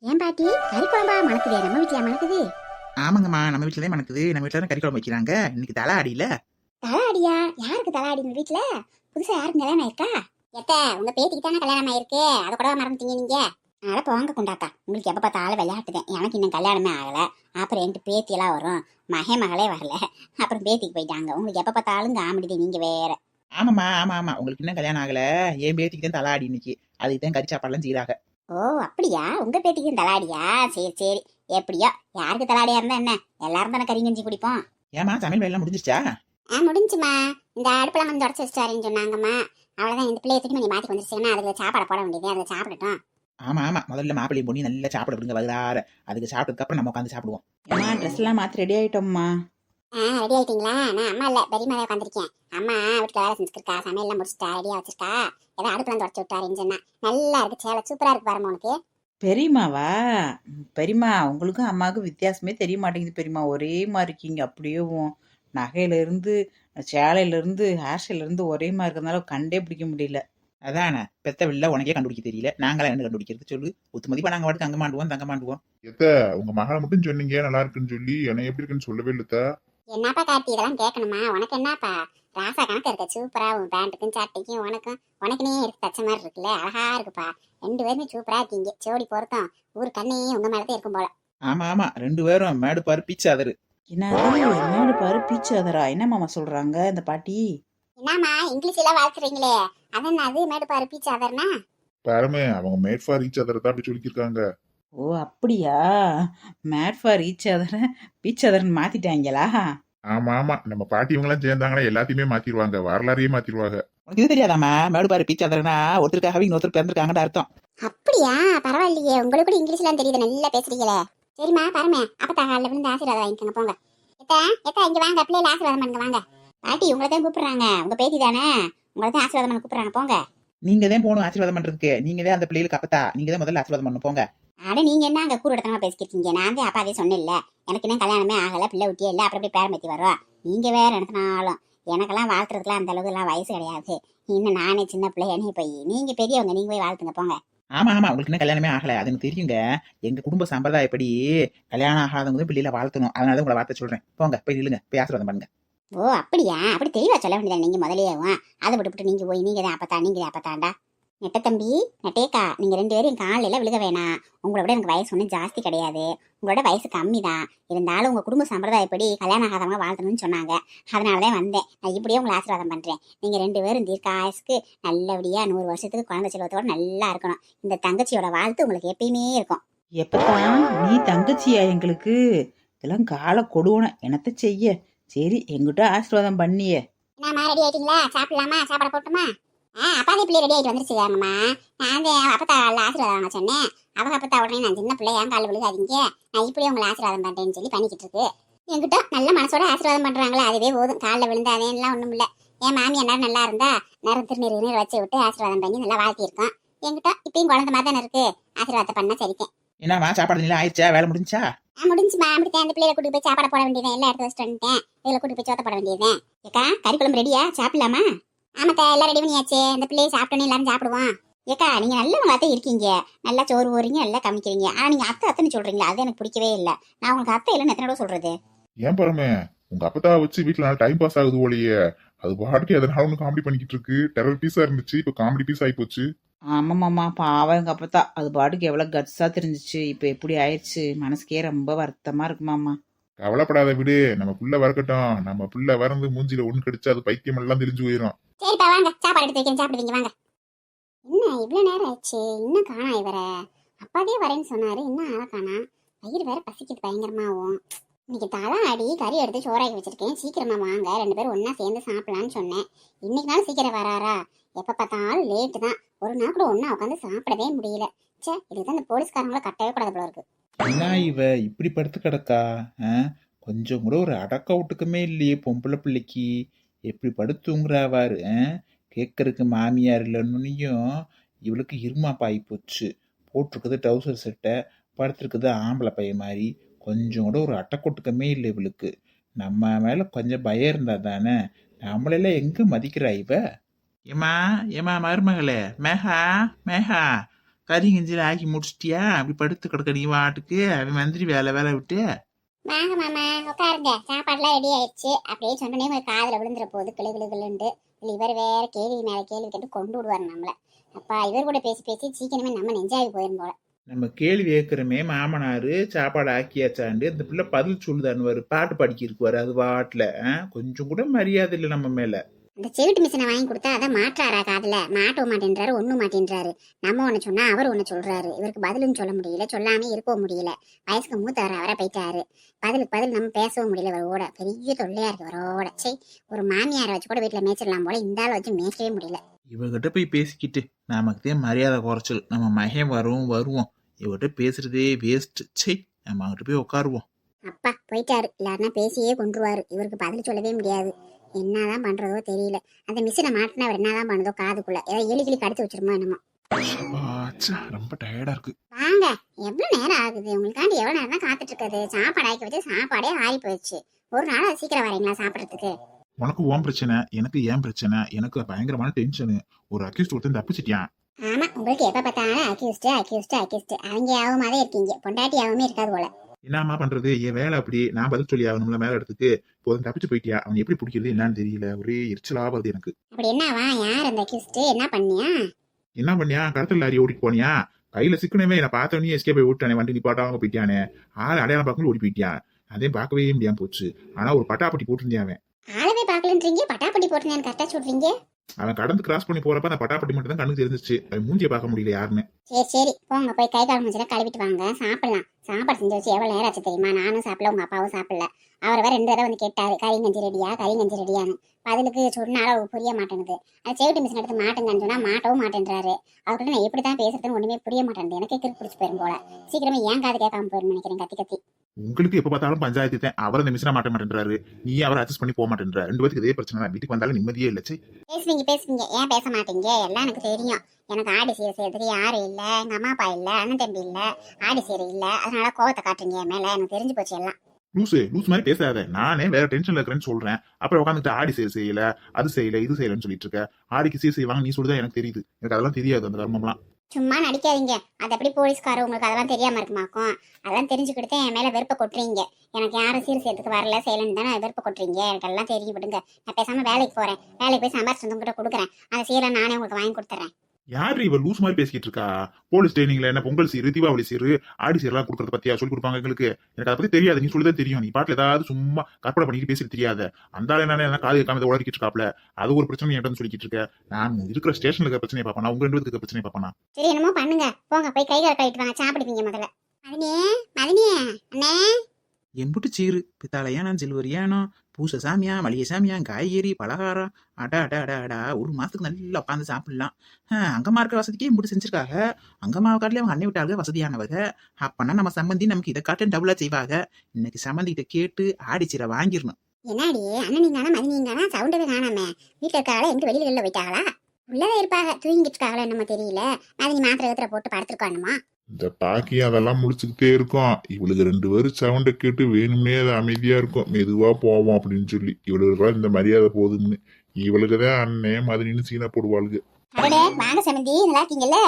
ஏன் பாட்டி கறி குழம்பா மணக்குதே? நம்ம வீட்டுல மணக்குது. ஆமாங்கம்மா, நம்ம வீட்டுல மணக்குது. நம்ம வீட்டுல தான் கறி குழம்பு வைக்கிறாங்க. இன்னைக்கு தலை ஆடியில. தலை அடியா? யாருக்கு தலை அடி இந்த வீட்டுல? புதுசா யாருக்கு கல்யாணம் ஆயிருக்கா? எத்த உங்க பேத்திக்கு தானே கல்யாணம் ஆயிருக்கு, அதை கூட மறந்துட்டீங்க நீங்க. அதனால போங்க குண்டாக்கா, உங்களுக்கு எப்ப பார்த்தாலும் விளையாட்டுதேன். எனக்கு இன்னும் கல்யாணமே ஆகல. அப்புறம் என்கிட்ட பேத்தி எல்லாம் வரும். மகளே வரல, அப்புறம் பேத்திக்கு போயிட்டாங்க. உங்களுக்கு எப்ப பார்த்தாலும் காமெடி நீங்க வேற. ஆமாம்மா, ஆமா ஆமா, உங்களுக்கு இன்னும் கல்யாணம் ஆகல. என் பேத்திக்கு தான் தலை ஆடி இன்னைக்கு. அதுக்கு தான் கறி சாப்பாடுலாம் செய்யறாங்க. ஓ அப்படியா? உங்க பேத்திக்கு தலாடியா? சரி சரி. எப்படியோ யாருக்கு தலாடியா இருந்தா என்ன, எல்லாரும் தானே கறி கஞ்சி குடிப்போம். ஏமா சமையல் வேலை முடிஞ்சிருச்சா? முடிஞ்சுமா. இந்த அடுப்பெல்லாம் கொஞ்சம் தொடச்சி வச்சுட்டாருன்னு சொன்னாங்கம்மா. அவ்வளவுதான். இந்த பிள்ளைய தூக்கி நீ மாத்தி வந்துருச்சுன்னா அதுக்கு சாப்பாடை போட வேண்டியது, அதை சாப்பிடட்டும். ஆமா ஆமா, முதல்ல மாப்பிள்ளையும் பொண்ணி நல்லா சாப்பிட விடுங்க வகுறார. அதுக்கு சாப்பிட்டதுக்கு அப்புறம் நம்ம உட்காந்து சாப்பிடுவோம். அம்மா ட்ரெஸ் எல்லாம் மாத்தி ரெடி ஆயிட்டோம்மா. ரெடி ஆயிட்டீங்களா? நான் அம்மா இல்ல பெரியம்மா உட்காந்துருக்கேன். அம்மா வீட்டுல வேலை செஞ்சுருக்கா, சமையல்லாம் முடிச்சுட்டா, ரெடியா வச்சிருக்கா. ஏதோ அடுப்பெல்லாம் தொடச்சு விட்டாருன்னு சொன்னா. நல்லா இருக்கு, சேலை சூப்பரா இருக்கு பாருமா உனக்கு. பெரியம்மாவா? பெரியம்மா, உங்களுக்கும் அம்மாவுக்கும் வித்தியாசமே தெரிய மாட்டேங்குது பெரியம்மா. ஒரே மாதிரி இருக்கீங்க அப்படியே. நகையில இருந்து, சேலையில இருந்து, ஹேர் ஸ்டைல இருந்து ஒரே மாதிரி இருக்கிறதுனால கண்டே பிடிக்க முடியல. அதானே பெத்த வெளில உனக்கே கண்டுபிடிக்க தெரியல. நாங்களா என்ன கண்டுபிடிக்கிறது சொல்லு. ஒத்து மதிப்பா நாங்க வாட்டு தங்க மாட்டுவோம் தங்க மாட்டுவோம். எத்த உங்க மகளை மட்டும் சொன்னீங்க நல்லா இருக்குன்னு சொல்லி, என்ன எப்படி இருக்குன்னு சொல்லவே இல்லத்த. என்னப்பா கார்த்தி, இதெல்லாம் கேட்கணுமா? உனக்கு என்னப்பா ராசா கணக்கு இருக்க சூப்பரா. உன் பேண்ட்டுக்கும் சட்டைக்கும் உனக்கும் உனக்குனே எடுத்து தச்ச மாதிரி இருக்குல்ல, அழகா இருக்குப்பா. ரெண்டு பேருமே சூப்பரா இருக்கீங்க, ஜோடி பொருத்தம். ஊர் கண்ணே உங்க மேலதான் இருக்கும் போல. ஆமா ஆமா, ரெண்டு பேரும் மேடு பாரு பீச்சு அதரு. என்னது பாரு பீச்சு அதரா? என்ன மாமா சொல்றாங்க இந்த பாட்டி? என்னம்மா இங்கிலீஷ் எல்லாம் வாழ்த்துறீங்களே, அதென்ன அது மேடு பாரு பீச்சு அதர்னா? பாருமே, அவங்க மேட் ஃபார் ஈச் அதர் தான் அப்படி சொல்லியிருக்காங்க. ஓ அப்படியா? Made for each other beach அதர்ன்னு மாத்திட்டாங்களா? ஆமா ஆமா, நம்ம பாட்டி இவங்கெல்லாம் சேர்ந்தாங்கன்னா எல்லாத்தையுமே மாத்திடுவாங்க, வரலாறையே மாத்திடுவாங்க. உனக்கு இது தெரியாதாம்மா? மேடு பாரு பீச்சு அதருனா ஒருத்தருக்காகவே இன்னொருத்தர் பிறந்திருக்காங்கன்னு அர்த்தம். அப்படியா? பரவாயில்லையே, உங்களுக்கு கூட இங்கிலீஷ் எல்லாம் தெரியுது, நல்லா பேசுறீங்களே. சரிம்மா பாருமே, அப்ப தகால விழுந்து ஆசீர்வாதம் வாங்கிக்கோங்க போங்க. எத்தா எத்தா இங்க வாங்க, பிள்ளைல ஆசீர்வாதம் பண்ணுங்க வாங்க. பாட்டி உங்களை தான் கூப்பிடுறாங்க, உங்க பேத்தி தானே, உங்களை தான் ஆசீர்வாதம் பண்ண கூப்பிடுறாங்க போங்க. நீங்க தான் போகணும் ஆசீர்வாதம் பண்றதுக்கு. நீங்க தான் அந்த பிள்ளைகளுக்கு அப்பத்தா. நீங்க தான் முதல்ல ஆசீர்வாதம் பண்ணணும் போங்க. அட நீங்க என்ன அங்க கூறு இடத்தமா பேசிக்கிட்டீங்க? நான் தான் அப்பாவே சொன்னேன்ல, எனக்கு என்ன கல்யாணமே ஆகல, பிள்ளை ஊட்டியே இல்ல, அப்புறம் எப்படி பேரம்பேத்தி வருவா? நீங்க வேற இடத்துனாலும் எனக்கெல்லாம் வாழ்த்துறதுக்குலாம் அந்த அளவுக்கு எல்லாம் வயசு கிடையாது. இன்னும் நானே சின்ன பிள்ளை, என்ன போய் நீங்க பெரியவங்க, நீங்க போய் வாழ்த்துங்க போங்க. ஆமா ஆமா, உங்களுக்கு இன்னும் கல்யாணமே ஆகல, அது எனக்கு தெரியுங்க. எங்க குடும்ப சம்பிரதாயப்படி கல்யாணம் ஆகாதவங்க பிள்ளைல வாழ்த்தணும். அதனால உங்களை வார்த்தை சொல்றேன். போங்க போய் நில்லுங்க, போய் ஆசீர்வாதம் பண்ணுங்க. ஓ அப்படியா? அப்படி தெளிவா சொல்ல வேண்டியது நீங்க முதலேயும். அதை விட்டுவிட்டு நீங்க போய் நீங்க தான் அப்பத்தா நீங்க தான் அப்பத்தாண்டா. நெட்ட தம்பி நெட்டேக்கா, நீங்க ரெண்டு பேரும் என் காலையில விழுக வேணாம். உங்களோட விட எனக்கு வயசு ஒன்றும் ஜாஸ்தி கிடையாது, உங்களோட வயசு கம்மி தான். இருந்தாலும் உங்க குடும்ப சம்பிரதாயப்படி கல்யாணம் ஆகாதவங்க வாழ்த்தணும்னு சொன்னாங்க. அதனாலதான் வந்தேன். நான் இப்படியே உங்களை ஆசீர்வாதம் பண்றேன். நீங்க ரெண்டு பேரும் தீர்க்காயசுக்கு நல்லபடியா 100 வருஷத்துக்கு குழந்தை செல்வத்தோட நல்லா இருக்கணும். இந்த தங்கச்சியோட வாழ்த்து உங்களுக்கு எப்பயுமே இருக்கும். எப்பதான் நீ தங்கச்சியா எங்களுக்கு? இதெல்லாம் கால கொடுவன என்னத்த செய்ய. சரி, எங்கிட்ட ஆசீர்வாதம் பண்ணியே. என்னம்மா ரெடி ஆயிட்டீங்களா? சாப்பிடலாமா? சாப்பாடு போட்டுமா? அப்பாதே பிள்ளை ரெடி ஆயிட்டு வந்துருச்சுதாங்கம்மா. நான் அப்பத்தா ஆசீர்வாதம் வாங்க சொன்னேன். அவங்க அப்பத்தா உடனே நான் சின்ன பிள்ளை, என் காலில் விழுகாதீங்க, நான் இப்படியே உங்களை ஆசீர்வாதம் பண்றேன்னு சொல்லி பண்ணிக்கிட்டு இருக்கு. என்கிட்ட நல்ல மனசோட ஆசீர்வாதம் பண்றாங்களா, அதுவே போதும். காலில் விழுந்தாதேன்லாம் ஒண்ணும் இல்ல. என் மாமி என்ன நல்லா இருந்தா நேரம் திருநீர் வச்சு விட்டு ஆசீர்வாதம் பண்ணி நல்லா வாழ்த்திருக்கோம். என்கிட்ட இப்பயும் குழந்தை மாதிரி தானே இருக்கு, ஆசீர்வாதத்தை பண்ணா சரிக்கேன். என்னம்மா சாப்பாடு நிலை ஆயிடுச்சா? வேலை முடிஞ்சா? முடிஞ்சுமா. அப்படித்தான் அந்த பிள்ளைகளை கூட்டிட்டு போய் சாப்பாடு போட வேண்டியதான், எல்லாம் எடுத்து வச்சுட்டு வந்துட்டேன். இதில் கூட்டிட்டு போய் சோத்த போட வேண்டியதுதான். ஏக்கா கறி குழம்பு ரெடியா? சாப்பிடலாமா? ஆமாக்கா எல்லாம் ரெடி பண்ணியாச்சு. இந்த பிள்ளையை சாப்பிட்டோன்னே எல்லாரும் சாப்பிடுவோம். ஏக்கா நீங்க நல்லவங்களாத்தான் இருக்கீங்க, நல்லா சோறு போறீங்க, நல்லா கமிக்கிறீங்க. ஆனா நீங்க அத்தை அத்தைன்னு சொல்றீங்களா, அது எனக்கு பிடிக்கவே இல்லை. நான் உங்களுக்கு அத்தை இல்லைன்னு எத்தனை தடவை சொல்றது? ஏன் பாருமே, உங்க அப்பத்தா வச்சு வீட்டுல நல்லா டைம் பாஸ் ஆகுது போலயே. அது பாட்டுக்கு அதனால ஒண்ணு காமெடி பண்ணிக்கிட்டு இருக்கு. டெரர் பீஸா இருந்துச்சு, இப்ப காமெடி பீஸ் ஆகி போச்சு. ஆமாம்மாம்மா, பாவம் எங்க அப்பதான். அது பாட்டுக்கு எவ்வளவு கட்ஸா தெரிஞ்சிச்சு, இப்ப எப்படி ஆயிடுச்சு. மனசுக்கே ரொம்ப வருத்தமா இருக்குமாமா. கவலைப்படாத விடு, நம்ம புள்ள வரக்கட்டும். நம்ம புள்ள வரந்து மூஞ்சில ஒண்ணு கடிச்சா அது பைத்தியம் எல்லாம் தெரிஞ்சு போயிடும். சரிப்பா வாங்க, சாப்பாடு எடுத்து வைக்கிறேன், சாப்பிடுவீங்க வாங்க. என்ன இவ்வளவு நேரம் ஆச்சு, இன்னும் காணா இவர? அப்பாதே வரேன்னு சொன்னாரு, இன்னும் ஆள காணா. வயிறு வேற பசிக்குது பயங்கரமாவும். இன்னைக்கு தலை ஆடி கறி எடுத்து சோறாக்கி வச்சிருக்கேன், சீக்கிரமா வாங்க, ரெண்டு பேரும் ஒன்னா சேர்ந்து சாப்பிடலான்னு சொன்னேன். இன்னைக்கு நாள் சீக்கிரம் வராரா? எப்ப பார்த்தாலும் லேட்டு தான். ஒரு நாள் கூட ஒன்னா உட்காந்து சாப்பிடவே முடியல. சே, இதுதான் இந்த போலீஸ்காரங்கள கட்டவே கூடாது போல இருக்கு. என்ன இவ இப்படி படுத்து கிடக்கா? கொஞ்சம் கூட ஒரு அடக்க ஒட்டுக்கமே இல்லையே பொம்பளை பிள்ளைக்கு. எப்படி படுத்துங்கிறாவாரு? கேட்கறதுக்கு மாமியார் இல்லைன்னும் இவளுக்கு இருமாப்பாயி போச்சு. போட்டிருக்குது டவுசர் சட்டை, படுத்திருக்குது ஆம்பளை பையன் மாதிரி. கொஞ்சம் கூட ஒரு அட்டக்கொட்டுக்கமே இல்லை இவளுக்கு. நம்ம மேல கொஞ்சம் பயம் இருந்தா தானே. நம்மளெல்லாம் எங்க மதிக்கிறா இவ? ஏமா ஏமா மருமகளே, மேகா மேகா, கறி கஞ்சில ஆக்கி முடிச்சிட்டியா? அப்படி படுத்து கிடக்க நீ வாட்டுக்கு அவன் மந்திரி வேலை வேலை விட்டு. வாங்க மாமா உட்காருங்க, சாப்பாடுலாம் ரெடி ஆயிடுச்சு. அப்படியே சொன்னனே உங்க காதுல விழுந்துற போகுது கிளு கிளு கிளுண்டு. இவர் வேற கேள்வி மேல கேள்வி கேட்டு கொண்டு விடுவாரு நம்மள. அப்பா இவர் கூட பேசி பேசி சீக்கிரமே நம்ம நெஞ்சாவி போயிரும் போல. நம்ம கேள்வி கேட்கிறமே மாமனாரு சாப்பாடு ஆக்கியாச்சாண்டு இந்த பிள்ளை பதில் சொல்லுதான்னு பாட்டு படிக்க இருக்குவாரு அது வாட்டுல. கொஞ்சம் கூட மரியாதை இல்லை நம்ம மேல. அந்த செவிட்டு மிஷினை வாங்கி கொடுத்தா அதை மாற்றாரா காதுல? மாட்டவும் மாட்டேன்றாரு, ஒண்ணும் மாட்டேன்றாரு. நம்ம ஒண்ணு சொன்னா அவர் ஒண்ணு சொல்றாரு. இவருக்கு பதிலும் சொல்ல முடியல, சொல்லாமே இருக்கவும் முடியல. வயசுக்கு மூத்தவர் அவரை போயிட்டாரு. பதிலுக்கு பதில் நம்ம பேசவும் முடியல. அவரோட பெரிய தொல்லையா இருக்கு அவரோட. சே, ஒரு மாமியாரை வச்சு கூட வீட்டுல மேய்ச்சிடலாம் போல, இந்த ஆளை வச்சு மேய்க்கவே முடியல. இவகிட்ட போய் பேசிக்கிட்டு நமக்குதே மரியாதை குறைச்சல். நம்ம மகன் வருவோம். இவகிட்ட பேசுறதே வேஸ்ட். சே, நம்ம அங்கிட்ட போய் உட்காருவோம். அப்பா போயிட்டாரு, இல்லைன்னா பேசியே கொண்டுருவாரு. இவருக்கு பதில் சொல்லவே முடியாது. என்னதான் பண்றதோ தெரியல. அந்த மிஷினை மாட்டினா அவர் என்னதான் பண்ணுதோ காதுக்குள்ள ஏதாவது எலிகிளி கடிச்சு வச்சிருமோ என்னமோ. ரொம்ப டயர்டா இருக்கு. வாங்க, எவ்வளவு நேரம் ஆகுது உங்களுக்காண்டி? எவ்வளவு நேரம் தான் காத்துட்டு இருக்குது? சாப்பாடு ஆக்கி வச்சு சாப்பாடே ஆறி போயிடுச்சு. ஒரு நாள் அது சீக்கிரம் வரீங்களா சாப்பிடறதுக்கு? உனக்கு ஓன் பிரச்சனை, எனக்கு ஏன் பிரச்சனை? எனக்கு பயங்கரமான டென்ஷனு. ஒரு அக்யூஸ்ட் ஒருத்தன் தப்பிச்சிட்டியான். ஆமா, உங்களுக்கு எப்ப பார்த்தாலும் அக்யூஸ்ட் அவங்க ஆகுமாதே இருக்கீங்க. பொண்டாட்டி ஆகுமே இருக்காது போல. என்னம்மா பண்றது? என் வேலை அப்படி. நான் பதில் சொல்லி ஆகணும்ல மேல இடத்துக்கு. போதும் தப்பிச்சு போயிட்டியா? அவன் எப்படி பிடிக்கிறது என்னன்னு தெரியல. ஒரே எரிச்சலா வருது எனக்கு. அப்படி என்னவா? யார் அந்த அக்யூஸ்ட்? என்ன பண்ணியா? என்ன பண்ணியா? கடத்தல் லாரி ஓடிட்டு போனியா? கையில சிக்கனவே என்ன பார்த்தவனே எஸ்கே போய் விட்டானே. வண்டி நிப்பாட்டாங்க போயிட்டானே. ஆள் அடையாளம் பார்க்கணும் ஓடி போயிட்டியான். அதே பார்க்கவே முடியாம போச்சு. ஆனா ஒரு பட்டாப்பட்டி போட்டிருந்தேன். அவன் ஆளவே பார்க்கலன்றீங்க, பட்டாப்பட்டி போட்டுருந்தேன்னு கரெக்டா சொல்றீங்க. அவன் கடந்து கிராஸ் பண்ணி போறப்ப அந்த பட்டாப்பட்டி மட்டும் தான் கண்ணுக்கு தெரிஞ்சிச்சு. அவன் மூஞ்சியை பார்க்க முடியல யாருன்னு. சரி போங்க, போய் கை கால் முடிச்சுல கழுவிட்டு வாங்க, சாப்பிடலாம். சாப்பாடு செஞ்சு வச்சு எவ்வளவு நேரம் ஆச்சு தெரியுமா? நானும் சாப்பிடல, உங்க அப்பாவும் சாப்பிடல. அவர் வேற 2 தடவை வந்து கேட்டாரு, கறி கஞ்சி ரெடியான்னு. பதிலுக்கு சொன்னாலும் அவருக்கு புரிய மாட்டேங்குது. அது சேவிட்டு மிஷின் எடுத்து மாட்டுங்கன்னு சொன்னா மாட்டவும் மாட்டேன்றாரு. அவர்கிட்ட நான் எப்படிதான் பேசுறதுன்னு ஒண்ணுமே புரிய மாட்டேங்குது. எனக்கே கிறுக்கு பிடிச்சி போயிரும் போல. சீக்கிரமே ஏன் காது கேட்காம போயிரும் நினைக்கிறேன் கத்தி கத்தி. உங்களுக்கு எப்ப பார்த்தாலும் பஞ்சாயத்து தான். அவர் அந்த மிஷினை மாட்ட மாட்டேன்றாரு, நீ அவரை அட்ஜஸ்ட் பண்ணி போக மாட்டேன்ற. 2 பேருக்கு இதே பிரச்சனை தான். வீட்டுக்கு வந்தாலும் நிம்மதியே இல்லை. பேசுவீங்க, ஏன் பேச மாட்டீங்க? எல்லாம் எனக்கு தெரியும். எனக்கு ஆடி சீரை செய்யறதுக்கு யாரும் இல்ல, எங்க அம்மா அப்பா இல்ல, அண்ணன் தம்பி இல்ல, ஆடி சீரை இல்ல. அதனால கோவத்தை காட்டுறீங்க என் மேல. எனக்கு தெரிஞ்சு போச்சு எல்லாம். லூஸ் மாதிரி பேசாத. நானே வேற டென்ஷன்ல இருக்கிறேன்னு சொல்றேன். அப்புறம் உட்காந்துட்டு ஆடி செய்யல, அது செய்யல, இது செய்யலன்னு சொல்லிட்டு இருக்க. ஆடிக்கு சீர் செய்வாங்க நீ சொல்லுதான் எனக்கு தெரியுது. எனக்கு அதெல்லாம் தெரியாது அந்த கர்மம்லாம். சும்மா நடிக்காதீங்க. அது எப்படி போலீஸ்காரர் உங்களுக்கு அதெல்லாம் தெரியாம இருக்குமாக்கும்? அதெல்லாம் தெரிஞ்சுக்கிட்டு என் மேல வெறுப்ப கொட்டுறீங்க. எனக்கு யாரும் சீர் செய்யறதுக்கு வரல செய்யலன்னு தானே வெறுப்ப கொட்டுறீங்க. எனக்கு எல்லாம் தெரியும், விடுங்க. நான் பேசாம வேலைக்கு போறேன். வேலைக்கு போய் சம்பாரிச்சு உங்ககிட்ட கொடுக்குறேன். அந்த சீரை நானே உங்களுக்கு வாங்கி கொடுத்துறேன். யாரு இவ லூஸ் மாதிரி பேசிக்கிட்டு இருக்கா? போலீஸ் ட்ரைனிங்ல என்ன பொங்கல் சீரு, தீபாவளி சீரு, ஆடி சீரெல்லாம் கொடுக்கறத பத்தியா சொல்லி கொடுப்பாங்க எங்களுக்கு? எனக்கு அதை பத்தி தெரியாது. நீ சொல்லுதான் தெரியும். நீ பாட்டுல ஏதாவது சும்மா கற்பனை பண்ணிட்டு பேசிட்டு தெரியாத. அந்த ஆள் என்ன காது காமத்தை உடக்கிட்டு இருக்காப்ல. அது ஒரு பிரச்சனை என்கிட்ட சொல்லிக்கிட்டு இருக்க. நான் இருக்கிற ஸ்டேஷன்ல இருக்கிற பிரச்சனையை பாப்பா, உங்க 2 பேருக்கு இருக்கிற பிரச்சனையை பாப்பா. சரி, என்னமோ பண்ணுங்க. போங்க, போய் கை கால் கழிட்டு வாங்க, சாப்பிடுவீங்க முதல்ல. மதினியே அண்ணே. எம்புட்டு சீரு பித்தாளையானா சில்வரியானோ பூச சாமியா மளிகை சாமியா காய்கறி பலகாரம் அடா ஒரு மாசத்துக்கு நல்லா உட்காந்து சாப்பிடலாம். அங்கம்மா இருக்க வசதிக்கே இம்புட்டு செஞ்சிருக்காங்க. அங்கம்மா காட்டிலே அவங்க அண்ணி விட்டாங்க வசதியானவங்க. அப்பனா நம்ம சம்பந்தி நமக்கு இதை காட்டு டபுளா செய்வாங்க. இன்னைக்கு சம்பந்தி கிட்ட கேட்டு ஆடிச்சீரை வாங்கிடணும். என்னாடி அண்ணனிங்கானா மதினிங்கானா சவுண்டவே காணாம? வீட்டுல இருக்காங்களா? எங்க வெளியில போயிட்டாங்களா? உள்ளதான் இருப்பாங்க, தூங்கிட்டு இருக்காங்களா என்னமோ தெரியல. மதினி மாத்திரை போட்டு படுத்துருக்கானுமா? இந்த டாக்கி அதெல்லாம் முடிச்சுக்கிட்டே இருக்கும். இவளுக்கு 2 பேரும் சவுண்டை கேட்டு வேணும்னே அது அமைதியா இருக்கும். மெதுவா போவோம் அப்படின்னு சொல்லி இவளுக்கு இந்த மரியாதை போதும்னு இவளுக்குதான் அண்ணன் மதினின்னு சீனா போடுவாளுங்க. அடடே வாங்க சம்மந்தி, நல்லா இருக்கீங்கல்ல?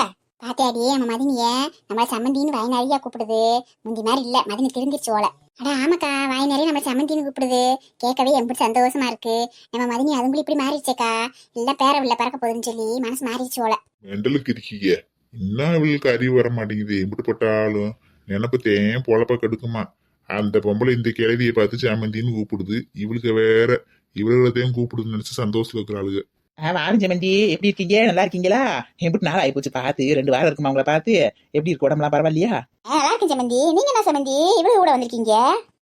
பாத்தியாடி நம்ம மதினிய நம்மள சம்மந்தின்னு வாய் நிறையா கூப்பிடுது. முந்தி மாதிரி இல்ல, மதினி திருந்திருச்சு ஓல. அடா ஆமாக்கா, வாய் நிறைய நம்ம சம்மந்தின்னு கூப்பிடுது. கேட்கவே எப்படி சந்தோஷமா இருக்கு. நம்ம மதினி அதுங்களும் இப்படி மாறிடுச்சேக்கா. இல்ல பேரவில்ல பறக்க போகுதுன்னு சொல்லி மனசு மாறிடுச்சு ஓல. மெண்டலுக்கு இருக்கீங்க. இன்னும் இவளுக்கு அறிவு வர மாட்டேங்குது. எப்படிப்பட்டாலும் நினப்பு தேன் பொழப்ப கெடுக்குமா? அந்த பொம்பளை இந்த கிழவியை பார்த்து சாமந்தின்னு கூப்பிடுது. இவளுக்கு வேற இவர்களத்தையும் கூப்பிடுதுன்னு நினைச்சு சந்தோஷத்துல இருக்கிறாளுங்க. வாரம் சமந்தி, எப்படி இருக்கீங்க? நல்லா இருக்கீங்களா? எப்படி நாள் ஆயிப்போச்சு பார்த்து? 2 வாரம் இருக்குமா உங்களை பார்த்து? எப்படி இருக்கு உடம்புலாம்? பரவாயில்லையா? நல்லா இருக்கு சம்மந்தி. நீங்க என்ன சம்மந்தி இவ்வளவு கூட வந்திருக்கீங்க?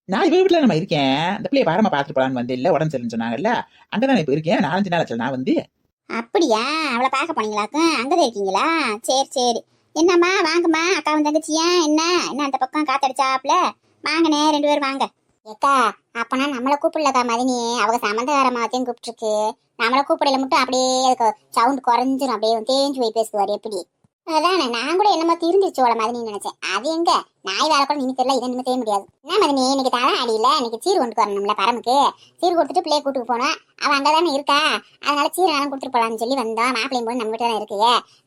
நான் இவ வீட்டுல நம்ம இருக்கேன். இந்த பிள்ளைய வாரமா பாத்துட்டு போலான்னு வந்து இல்ல உடம்பு சரின்னு சொன்னாங்கல்ல, அங்கதான் இப்ப இருக்கேன். 4-5 நாள் ஆச்சு நான் வந்து. அப்படியா? அவளை பார்க்க போனீங்களாக்கும்? அங்கதான் இருக்கீங்களா? சரி. என்னம்மா வாங்கம்மா, அக்காவும் தங்கச்சியா? என்ன அந்த பக்கம் காத்தடிச்சாப்ல? வாங்கண்ணே 2 பேரும் வாங்க. ஏக்கா அப்பனா நம்மளை கூப்பிடலக்கா மதினி, அவங்க சம்மந்தகாரமாவத்தையும் கூப்பிட்டுருக்கு. நம்மளை கூப்பிடல மட்டும் அப்படியே அதுக்கு சவுண்ட் குறைஞ்சிரும், அப்படியே தேஞ்சு போய் பேசுவார். எப்படி அதானே நான் கூட என்னமோ திருந்திருச்சோட மாதிரி நினைச்சேன். அது எங்க நாய் வேலை கூட நின்று தெரியல, இதை நின்று செய்ய முடியாது. என்ன மதினி இன்னைக்கு தலை அடியில இன்னைக்கு சீர் கொண்டு வரணும்ல பரமுக்கு. சீர் கொடுத்துட்டு பிள்ளைய கூட்டுக்கு போனோம். அவன் அங்கதானே இருக்கா, அதனால சீர் நானும் கொடுத்துட்டு போலான்னு சொல்லி வந்தோம். மாப்பிள்ளையும் போது நம்ம வீட்டு தான் இருக்கு.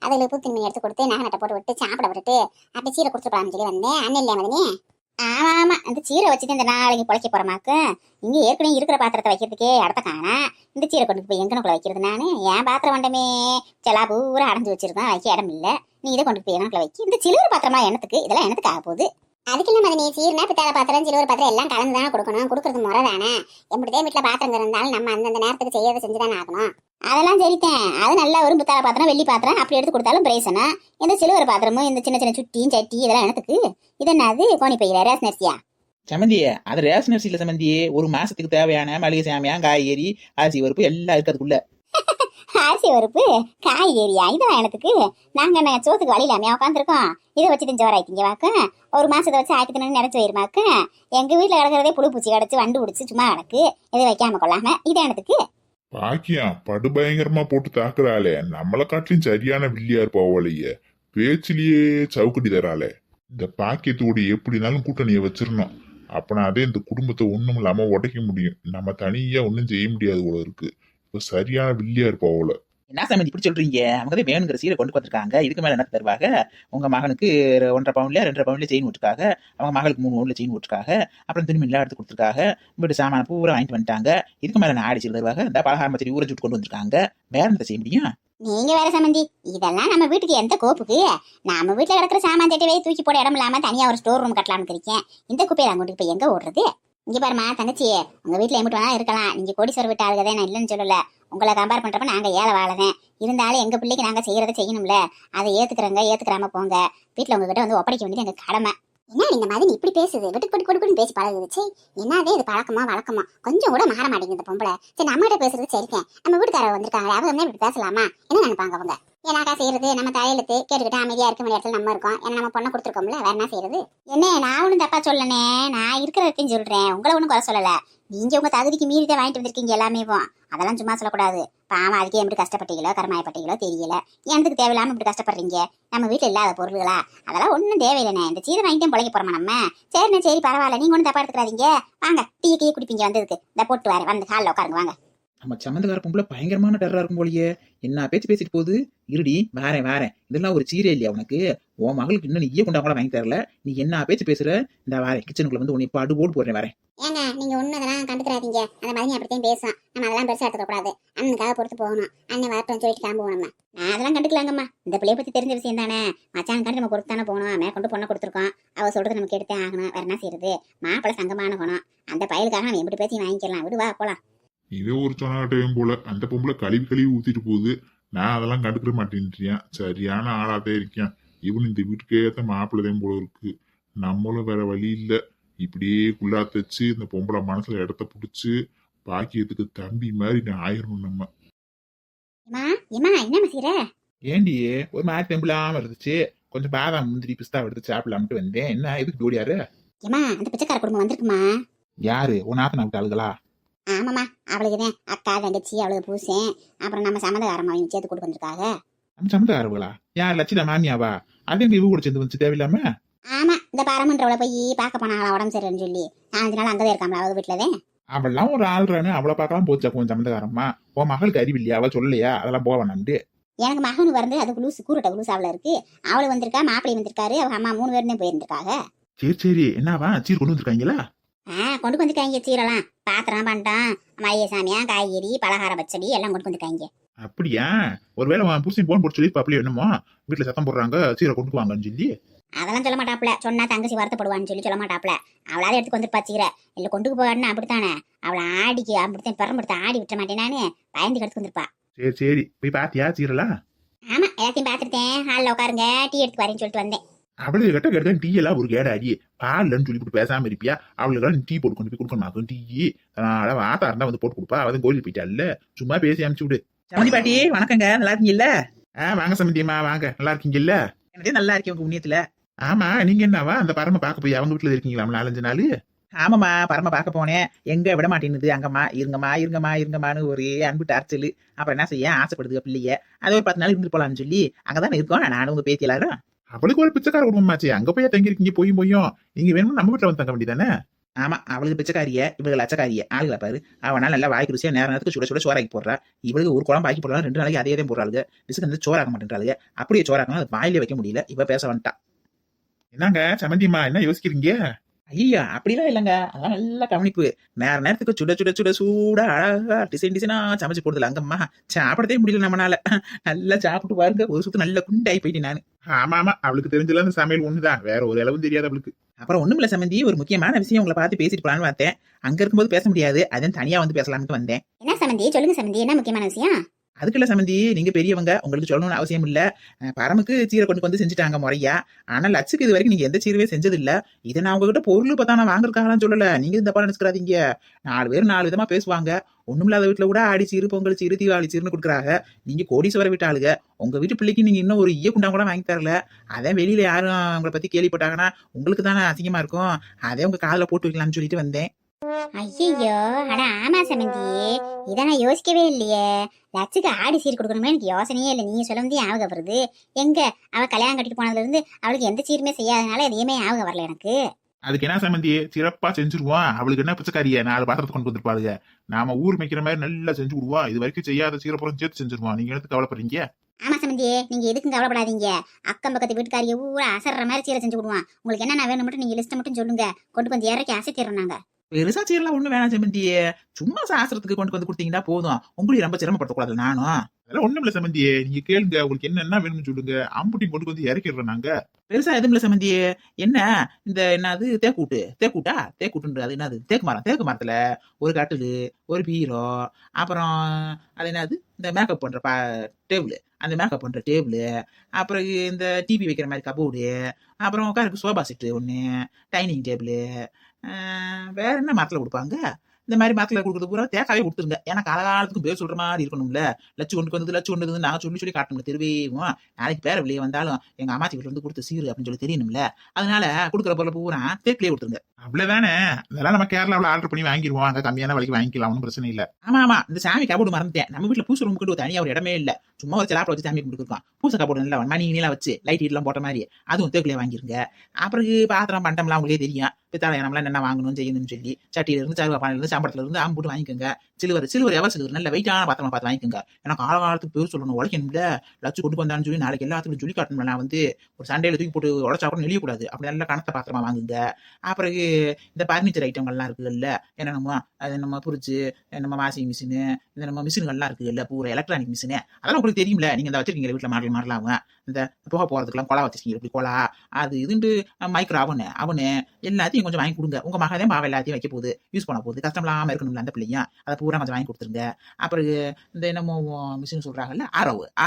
அதுல பூ திண்மை எடுத்து கொடுத்து நகை நட்டை போட்டு விட்டு சாப்பிட விட்டுட்டு அப்படி சீரை கொடுத்துட்டு போலான்னு சொல்லி வந்தேன். அண்ணன் இல்லையா மதினி? ஆமா ஆமா, அந்த சீரை வச்சுட்டு இந்த நாளைக்கு பொழைக்க போறமாக்கு. இங்க ஏற்கனவே இருக்கிற பாத்திரத்தை வைக்கிறதுக்கே இடத்த காணா. இந்த சீரை கொண்டு போய் எங்கனக்குள்ள வைக்கிறது நானு? என் பாத்திரம் வண்டமே செலா பூரா அடைஞ்சு வச்சிருக்கேன், வைக்க இடம் இல்ல. நீ இதை கொண்டு போய் எங்கனக்குள்ள வைக்க. இந்த சிலுவர் பாத்திரமா என்னத்துக்கு? இதெல்லாம் என்னத்துக்கு ஆக போகுது? அதுக்கு இல்ல மதினி, சீர்னா பித்தாள பாத்திரம் சிலுவர் பாத்திரம் எல்லாம் கலந்து தானே கொடுக்கணும். கொடுக்கறது முறை தானே. எப்படிதான் வீட்டுல பாத்திரம் இருந்தாலும் நம்ம அந்தந்த நேரத்துக்கு செய்யறதை செஞ்சுதானே ஆகணும். அதெல்லாம் சரித்தேன். அது நல்லா ஒரு பித்தாள பாத்திரம் வெள்ளி பாத்திரம் அப்படி எடுத்து கொடுத்தாலும் பிரேசனா. இந்த சிலுவர் பாத்திரமும் இந்த சின்ன சின்ன சுட்டியும் சட்டி இதெல்லாம் என்னத்துக்கு? இது என்னது கோணி பையில ரேஷன் அரிசியா? சமந்தி அது ரேஷன் அரிசியில சமந்தி, ஒரு மாசத்துக்கு தேவையான மளிகை சாமியான் காய்கறி அரிசி பருப்பு எல்லாம் இருக்கிறதுக்குள்ள. அரிசி பருப்பு காய்கறியா? இதெல்லாம் எனக்கு நாங்க என்ன சோத்துக்கு வழியிலாமே உட்காந்துருக்கோம். இதை வச்சு திஞ்சோராய்க்கிங்க வாக்க. ஒரு மாசத்தை வச்சு ஆக்கிட்டு நினைச்சு போயிருமாக்க. எங்க வீட்டுல கிடக்கிறதே புழு பூச்சி கிடச்சு வண்டு பிடிச்சி சும்மா கிடக்கு. இதை வைக்காம கொள்ளாம இது எனக்கு. பாக்கியம் படு பயங்கரமா போட்டு தாக்குறாளே, நம்மளை காட்டிலும் சரியான வில்லியா இருப்பாவளையே. பேச்சிலேயே சவுக்கடி தராளே. இந்த பாக்கியத்தோடு எப்படினாலும் கூட்டணியை வச்சிடணும். அப்பனாதே இந்த குடும்பத்தை ஒண்ணும் இல்லாம உடைக்க முடியும். நம்ம தனியா ஒன்றும் செய்ய முடியாது போல இருக்கு. இப்ப சரியான வில்லியா இருப்பாவோல. என்ன சமந்தி இப்படி சொல்றீங்க? அவங்க வேணுங்கிற சீரை கொண்டு வந்திருக்காங்க. இதுக்கு மேல என்ன தருவாங்க? உங்க மகனுக்கு 1.5 பவுன்ல 2.5 பவுன்ல செயின் விட்டுருக்காங்க. அவங்க மகளுக்கு 3 பவுன்ல செயின் விட்டுருக்காங்க. அப்புறம் துணி எல்லாம் எடுத்து கொடுத்துருக்காங்க. வீட்டு சாமான பூரா வாங்கிட்டு வந்துட்டாங்க. இதுக்கு மேல நான் ஆடிச்சு தருவாங்க. இந்த பலகாரம் பச்சடி ஊற சுட்டு கொண்டு வந்திருக்காங்க. வேற என்ன செய்ய முடியும்? நீங்க வேற சம்பந்தி, இதெல்லாம் நம்ம வீட்டுக்கு எந்த கோப்புக்கு? நம்ம வீட்டுல கிடக்கிற சாமான் தட்டி வை தூக்கி போட இடம் இல்லாம தனியா ஒரு ஸ்டோர் ரூம் கட்டலாம்னு இருக்கேன். இந்த குப்பையை அங்கிட்டு போய் எங்க ஓடுறது? இங்க பாருமா தங்கச்சி, உங்க வீட்டுல எம்பிட்டு வேணா இருக்கலாம். நீங்க கோடீஸ்வரர் வீட்டு ஆளுகதே, நான் இல்லைன்னு சொல்லல. உங்களை கம்பேர் பண்றப்ப நாங்க ஏழை வாழறேன். இருந்தாலும் எங்க பிள்ளைக்கு நாங்க செய்யறதை செய்யணும்ல. அதை ஏத்துக்கிறவங்க ஏத்துக்கிறாம போங்க. வீட்டுல உங்ககிட்ட வந்து ஒப்படைக்க வேண்டியது எங்க கடமை. என்ன இந்த மாதிரி இப்படி பேசுது? விட்டு கொடுக்குன்னு பேசி பழகுது. என்னதே இது பழக்கமா வழக்கமா கொஞ்சம் கூட மாற மாட்டேங்குது இந்த பொம்பளை. சரி நம்ம கிட்ட பேசுறது சரிக்கேன். நம்ம வீட்டுக்காரர் வந்திருக்காங்க, அவங்க வந்து இப்படி பேசலாமா? என்ன நினைப்பாங்க அவங்க? ஏன்னாக்கா செய்யறது? நம்ம தலையெழுத்து கேட்டுக்கிட்டு அமைதியா இருக்க வேண்டிய இடத்துல நம்ம இருக்கோம். ஏன்னா நம்ம பொண்ணை கொடுத்துருக்கோம்ல, வேற என்ன செய்யறது? என்ன நான் ஒன்னும் தப்பா சொல்லனே, நான் இருக்கிறதுன்னு சொல்றேன். உங்களை ஒன்னும் குறை சொல்லல. நீங்க உங்க தகுதிக்கு மீறிதான் வாங்கிட்டு வந்திருக்கீங்க எல்லாமே. அதெல்லாம் சும்மா சொல்லக்கூடாது. பாவம் அதுக்கே எப்படி கஷ்டப்பட்டீங்களோ கருமாயப்பட்டீங்களோ தெரியல. எனக்கு தேவையில்லாம இப்படி கஷ்டப்படுறீங்க. நம்ம வீட்டுல இல்லாத பொருள்களா? அதெல்லாம் ஒன்னும் தேவையில்லைண்ணே. இந்த சீரை வாங்கிட்டே பிழைக்க போறோமா நம்ம? சரிண்ணே சரி பரவாயில்ல, நீங்க ஒன்னும் தப்பா எடுத்துக்காதீங்க. வாங்க டீ கீ குடிப்பீங்க வந்ததுக்கு. இந்த போட்டு வரேன், வந்து ஹாலில் உட்காருங்க வாங்க. நம்ம சம்மந்தக்கார பொம்பளை பயங்கரமான டெரரா இருக்கும் போலயே. என்ன பேச்சு பேசிட்டு போகுது? இருடி வாரேன். இதெல்லாம் ஒரு சீரே இல்லையா உனக்கு? உன் மகளுக்கு இன்னும் நீயே கொண்டா கூட வாங்கி தரல. நீ என்ன பேச்சு பேசுற? இந்த வாரேன் கிச்சனுக்குள்ள வந்து உன்னை இப்போ அடு போட்டு போடுறேன் வரேன். ஏங்க நீங்க ஒண்ணு அதெல்லாம் கண்டுக்கிறாதீங்க. அந்த மாதிரி அப்படித்தான் பேசும். நம்ம அதெல்லாம் பெருசா எடுத்துக்க கூடாது. அண்ணனுக்காக பொறுத்து போகணும். அண்ணன் வரட்டும் சொல்லிட்டு கிளம்புவோம் நம்ம. நான் அதெல்லாம் கண்டுக்கலாங்கம்மா. இந்த பிள்ளைய பத்தி தெரிஞ்ச விஷயம் தானே. மச்சான் கண்டு நம்ம பொறுத்து தானே போகணும். மேற்கொண்டு பொண்ணை கொடுத்துருக்கோம். அவ சொல்றது நமக்கு எடுத்தே ஆகணும். வேற என்ன செய்யறது? மாப்பிள்ளை சங்கமான குணம். அந்த பயலுக்காக நம்ம எப்படி பேசி வாங்கிக்கலாம். விடுவா போலாம். இதே ஒரு சொன்னாட்டையும் போல அந்த பொம்பளை கழுவி ஊத்திட்டு போகுது. நான் அதெல்லாம் கண்டுக்கிற மாட்டேன்றியான். சரியான ஆளாதே இருக்கேன். இவனு இந்த வீட்டுக்கு ஏற்ற மாப்பிள்ளதையும் போல இருக்கு. நம்மளும் வேற வழி இல்ல. இப்படியே குள்ளா தச்சு இந்த பொம்பளை மனசுல இடத்த பிடிச்சு பாக்கியத்துக்கு தம்பி மாதிரி நான் ஆயிரணும் நம்ம. என்ன செய்யற? ஏண்டியே ஒரு மாதிரி தெம்பிளாம இருந்துச்சு. கொஞ்சம் பாதாம் முந்திரி பிஸ்தா எடுத்து சாப்பிடலாம்ட்டு வந்தேன். என்ன இதுக்கு ஜோடியாரு? ஏமா அந்த பிச்சைக்கார குடும்பம் வந்திருக்குமா? யாரு? உன் நாத்தனா விட்டு ஆளுகளா? ஆமாம்மா, அவளுக்குதான் அக்கா தங்கச்சி அவளுக்கு பூசேன். அப்புறம் நம்ம சம்மந்தகாரமாவையும் சேர்த்து கொடுத்து வந்திருக்காங்க. நம்ம சம்மந்தக்காரர்களா? யார்? லட்சிதா மாமியாவா? அது எங்க இவ கூட சேர்ந்து வந்துச்சு தேவையில்லாம? ஆமா, இந்த பாரமன்றவளை போய் பார்க்க போனாங்களா உடம்பு சரின்னு சொல்லி. 5 நாள் அங்கதான் இருக்காங்களா அவங்க வீட்டுலதான். அவள்லாம் ஒரு ஆள்றானு அவளை பார்க்கலாம் போச்சா உன் சம்மந்தக்காரம்மா? உன் மகளுக்கு அறிவு இல்லையா? அவள் சொல்லலையா அதெல்லாம் போவானான்ட்டு? எனக்கு மகனுக்கு வந்து அது குலூசு கூறுட்ட குலூசு அவள இருக்கு. அவளு வந்திருக்கா, மாப்பிள்ளை வந்திருக்காரு, அவங்க அம்மா 3 பேரும் தான் போயிருந்திருக்காங்க. சரி என்னவா சீர் கொண்டு வந்திருக்காங்களா? கொண்டு வந்திருக்காங்க சீரெல்லாம். பாத்திரம் பண்டம் மளிகை சாமியா காய்கறி பலகார பச்சடி எல்லாம் கொண்டு வந்திருக்காங்க. அப்படியா? ஒருவேளை உன் புருஷன் போன் போட்டு சொல்லி பாப்பிளே என்னமோ வீட்டுல சத்தம் போடுறாங்க சீரை கொண்டு வாங்கன்னு சொல்லி. அதெல்லாம் சொல்ல மாட்டாப்ல. சொன்னா தங்கச்சி வருத்தப்படுவான்னு சொல்லி சொல்ல மாட்டாப்ல. அவளால எடுத்துக்கு வந்து பச்சிக்கிற இல்ல கொண்டு போகாடுன்னு அப்படித்தானே. அவளை ஆடிக்கு அப்படித்தான் பெறம்படுத்த ஆடி விட்டுற மாட்டேன் நானு. பயந்து எடுத்து வந்திருப்பா. சரி போய் பாத்தியா சீரெல்லாம்? ஆமா எல்லாத்தையும் பாத்துட்டேன். ஹாலில் உட்காருங்க டீ எடுத்து வரேன்னு சொல்லிட்டு வந்தேன். அவளுக்கு கிட்ட கிட்ட டீ எல்லாம் ஒரு கேடாடி பால்லன்னு சொல்லி போட்டு பேசாம இருப்பியா? அவளுக்கு டீ போட்டு கொண்டு போய் கொடுக்கணும். டீ அதனால வாத்தா இருந்தா வந்து போட்டு கொடுப்பா. அவன் கோயில் போயிட்டா இல்ல, சும்மா பேசி அனுப்பிச்சு விடு. சமந்தி பாட்டி வணக்கங்க, நல்லா இருக்கீங்கல்ல? வாங்க சமந்தியம்மா வாங்க, நல்லா இருக்கீங்கல்ல? எனக்கு நல்லா இருக்கேன் உங்க புண்ணியத்துல. ஆமா நீங்க என்னவா அந்த பரம பார்க்க போய் அவங்க வீட்டுல இருக்கீங்களா 4-5 நாள்? ஆமாம்மா, பரம பார்க்க போனேன். எங்க விட மாட்டேன்னுது. அங்கம்மா இருங்கம்மா இருங்கம்மா இருங்கம்மான்னு ஒரே அன்பு டார்ச்சல். அப்புறம் என்ன செய்ய, ஆசைப்படுது பிள்ளைய. அதை ஒரு 10 நாள் இருந்து போலாம்னு சொல்லி அங்கதானே இருக்கோம் நானும் உங்க பேத்தி எல்லாரும். அவளுக்கு ஒரு பிச்சைக்கார குடும்பமாச்சு, அங்க போய் தங்கிருக்கீங்க போயும் போயும். நீங்க வேணும்னு நம்ம வீட்டுல வந்து தங்க வேண்டியதானே? ஆமா, அவளுக்கு பிச்சைக்காரிய, இவளுக்கு லட்சக்காரிய. ஆளுகளை பாரு, அவனால நல்லா வாய்க்கு ருசியா நேர நேரத்துக்கு சுட சுட சோறாக்கி போடுறா. இவளுக்கு ஒரு குழம்பு ஆக்கி போடலாம், 2 நாளைக்கு அதே தான் போடுறாளுங்க. விசுக்கு வந்து சோறாக்க மாட்டேன்றாளுங்க. அப்படியே சோறாக்கணும், அது வாயிலே வைக்க முடியல. இவ பேச வந்துட்டா. என்னங்க சமந்திமா, என்ன யோசிக்கிறீங்க? ஐயா அப்படிலாம் இல்லைங்க, அதெல்லாம் நல்ல கவனிப்பு. நேர நேரத்துக்கு சுட சுட சுட சூடா அழகா டிசைன் டிசைனா சமைச்சு போடுதல அங்கம்மா. சாப்பிடவே முடியல நம்மனால. நல்லா சாப்பிட்டு பாருங்க, ஒரு சுத்து நல்ல குண்டாகி போயிட்டேன் நான். ஆமா ஆமா, அவளுக்கு தெரிஞ்சல அந்த சமையல் ஒண்ணுதான், வேற ஒரு அளவும் தெரியாது அவளுக்கு. அப்புறம் ஒண்ணுமில்ல சம்பந்தி, ஒரு முக்கியமான விஷயம் உங்களை பார்த்து பேசிட்டு போலான்னு பார்த்தேன். அங்க இருக்கும்போது பேச முடியாது, அதான் தனியா வந்து பேசலாம்னு வந்தேன். என்ன சம்மந்தி, சொல்லுங்க சம்மந்தி, என்ன முக்கியமான விஷயம்? அதுக்குள்ள சம்பந்தி, நீங்க பெரியவங்க, உங்களுக்கு சொல்லணும்னு அவசியம் இல்ல. பரமுக்கு சீரை கொண்டு வந்து செஞ்சுட்டாங்க முறையா. ஆனா லட்சுக்கு இது வரைக்கும் நீங்க எந்த சீரவே செஞ்சது இல்ல. இதை நான் உங்ககிட்ட பொருள் பார்த்தா நான் வாங்குறதுக்காகலாம் சொல்லல. நீங்க இந்த தப்பா நினைச்சுக்காதீங்க. 4 பேர் 4 விதமா பேசுவாங்க. ஒண்ணுமில்லாத வீட்டுல கூட ஆடி சீரு, பொங்கல் சீரு, தீபாவளி சீருன்னு கொடுக்குறாங்க. நீங்க கோடீஸ்வர வீட்டு ஆளுங்க. உங்க வீட்டு பிள்ளைக்கு நீங்க இன்னும் ஒரு ஈய குண்டா கூட வாங்கி தரல. அதான் வெளியில யாரும் உங்களை பத்தி கேள்விப்பட்டாங்கன்னா உங்களுக்கு தானே அசிங்கமா இருக்கும். அதே உங்க காதுல போட்டு வைக்கலாம்னு சொல்லிட்டு வந்தேன். ஐயோ, அட ஆமா சம்மந்தி, இதை நான் யோசிக்கவே இல்லையே. லட்சுக்கு ஆடி சீர் கொடுக்கணுமே எனக்கு யோசனையே இல்லை. நீங்க சொல்ல வந்து ஞாபகம் வருது. எங்க அவ கல்யாணம் கட்டிட்டு போனதுல இருந்து அவளுக்கு எந்த சீருமே செய்யாதனால எதையுமே ஞாபகம் வரல எனக்கு. அதுக்கு என்ன சம்பந்தி, சிறப்பா செஞ்சுருவோம். அவளுக்கு என்ன பிச்சைக்காரிய 4 பாத்திரத்தை கொண்டு வந்துருப்பாளுங்க. நாம ஊர் மேய்க்கிற மாதிரி நல்லா செஞ்சு விடுவோம். இது வரைக்கும் செய்யாத சீரப்புறம் சேர்த்து செஞ்சிருவோம். நீங்க எடுத்து கவலைப்படுறீங்க? ஆமா சம்மந்தியே, நீங்க எதுக்கும் கவலைப்படாதீங்க. அக்கம் பக்கத்து வீட்டுக்காரிய ஊரா அசர்ற மாதிரி சீரை செஞ்சு விடுவான். உங்களுக்கு என்ன வேணும் மட்டும் நீங்க லிஸ்ட் மட்டும் சொல்லுங்க, கொண்டு வந்து இறக்கி அசைத்திடுறோம் நாங்க. பெருசா சீரெல்லாம் ஒண்ணும் வேணாம் சம்பந்தியே, சும்மா சாஸ்திரத்துக்கு கொண்டு வந்து கொடுத்தீங்கன்னா போதும். உங்களையும் ரொம்ப சிரமப்படுத்தக்கூடாது நானும். அதெல்லாம் ஒண்ணும் இல்ல சம்பந்தியே, நீங்க கேளுங்க. உங்களுக்கு என்ன வேணும்னு சொல்லுங்க, அம்புட்டி கொண்டு வந்து இறக்கிடுறோம் நாங்க. பெருசா எதுவும் இல்ல சம்பந்தியே. என்ன இந்த என்னது தேக்கூட்டுன்ற அது என்னது, தேக்கு மரத்துல ஒரு கட்டிலு, ஒரு பீரோ, அப்புறம் அது என்னது இந்த மேக்கப் பண்ற டேபிள், அந்த மேக்கப் பண்ற டேபிள், அப்புறம் இந்த டிவி வைக்கிற மாதிரி கபோர்டு, அப்புறம் உட்காருக்கு சோபா செட்டு ஒன்று, டைனிங் டேபிள். வேற என்ன மரத்துல கொடுப்பாங்க? இந்த மாதிரி மரத்துல கொடுக்குறது பூரா தேக்காவே கொடுத்துருங்க. ஏன்னா காலகாலத்துக்கும் பேர் சொல்ற மாதிரி இருக்கணும்ல. லட்சு கொண்டு வந்து நாங்க சொல்லி காட்டணும்ல தெருவேவும். நாளைக்கு பேர வெளியே வந்தாலும் எங்க அம்மாச்சி வீட்டுல இருந்து கொடுத்த சீரு அப்படின்னு சொல்லி தெரியணும்ல. அதனால கொடுக்குற பொருளை பூரா தேக்கிலே கொடுத்துருங்க. அவ்வளவுதானே, அதெல்லாம் நம்ம கேரளாவில் ஆர்டர் பண்ணி வாங்கிடுவோம். அங்க கம்மியான விலைக்கு வாங்கிக்கலாம், ஒன்றும் பிரச்சனை இல்ல. ஆமா, இந்த சாமி கபோர்டு மறந்துட்டேன். நம்ம வீட்டுல பூசை ரூமுக்கு ஒரு தனியா ஒரு இடமே இல்ல. சும்மா ஒரு சிலாப்பில் வச்சு சாமி கொடுத்துருக்கோம். பூசை கபோர்டு நல்லா மணி நீலாம் வச்சு லைட் எல்லாம் போட்ட மாதிரி அதுவும் தேக்கிலே வாங்கிருங்க. அப்புறம் பாத்திரம் பண்டம்லாம் உங்களுக்கே தெரியும். பித்தாளை நம்மளாம் என்ன வாங்கணும் செய்யணும்னு சொல்லி சட்டியில இருந்து சருவா பானையில இருந்து சாம்பளத்துல இருந்து ஆம்புட்டு வாங்கிக்கோங்க. சிலுவர் எவர் சிலுவர் நல்ல வெயிட்டான பாத்திரமா பார்த்து வாங்கிக்கோங்க. ஏன்னா காலகாலத்துக்கு பேர் சொல்லணும், உழைக்கணும்ல. லட்சு கொண்டு வந்தான்னு சொல்லி நாளைக்கு எல்லாத்துக்கும் சொல்லி காட்டணும். நான் வந்து ஒரு சண்டையில தூக்கி போட்டு உடச்சா கூட நெளியக்கூடாது. அப்படி நல்ல கணத்த பாத்திரமா வாங்குங்க. அப்புறம் இந்த பர்னிச்சர் ஐட்டங்கள்லாம் இருக்குல்ல, என்னென்னமோ அது நம்ம புரிச்சு, நம்ம வாஷிங் மிஷினு, இந்த நம்ம மிஷின்கள்லாம் இருக்குல்ல, பூரா எலக்ட்ரானிக் மிஷினு, அதெல்லாம் உங்களுக்கு தெரியும்ல. நீங்க இந்த வச்சிருக்கீங்க வீட்டுல மாறலாம். இந்த புகை போறதுக்கெல்லாம் கொலா வச்சிருக்கீங்க, இப்படி கொலா அது இதுண்டு மைக்ரோ அவனு எல்லாத்தையும் கொஞ்சம் வாங்கி கொடுங்க. உங்க மகன் பாவ எல்லாத்தையும் வைக்க போகுது, யூஸ் பண்ண போகுது, கஷ்டம் இல்லாம இருக்கணும்ல அந்த பிள்ளையும். அதை பூரா கொஞ்சம் வாங்கி கொடுத்துருங்க. அப்புறம் இந்த என்னமோ மிஷின் சொல்றாங்கல்ல,